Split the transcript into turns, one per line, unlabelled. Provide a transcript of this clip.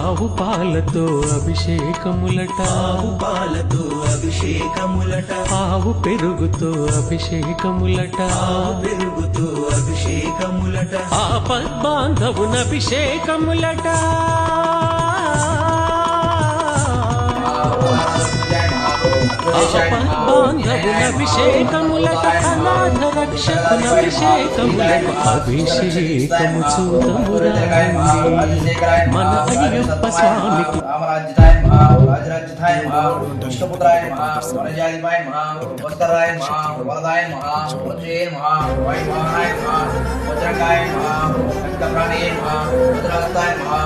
ఆవు పాలతో అభిషేకములట,
ఆవు పాలతో అభిషేకములట,
ఆవు పెరుగుతో అభిషేకములట,
ఆవు పెరుగుతో అభిషేకములట,
ఆపద్బాంధవున అభిషేకములట. అభిషేకములట, అనాథ రక్షకున అభిషేకములట, అభిషేకము చూతము రండి మన అయ్యప్ప స్వామికి.
రామరాజ్యతాయ నమః, రాజరాజ్యతాయ నమః, విష్ణుపుత్రాయ నమః, వనజాధిపాయ నమః, వస్తరాయ నమః, వరదాయ నమః, వజ్రే నమః, వైభవాయ నమః, వజ్రకాయ నమః, ఖడ్గప్రాణే నమః, వజ్రహస్తాయ నమః.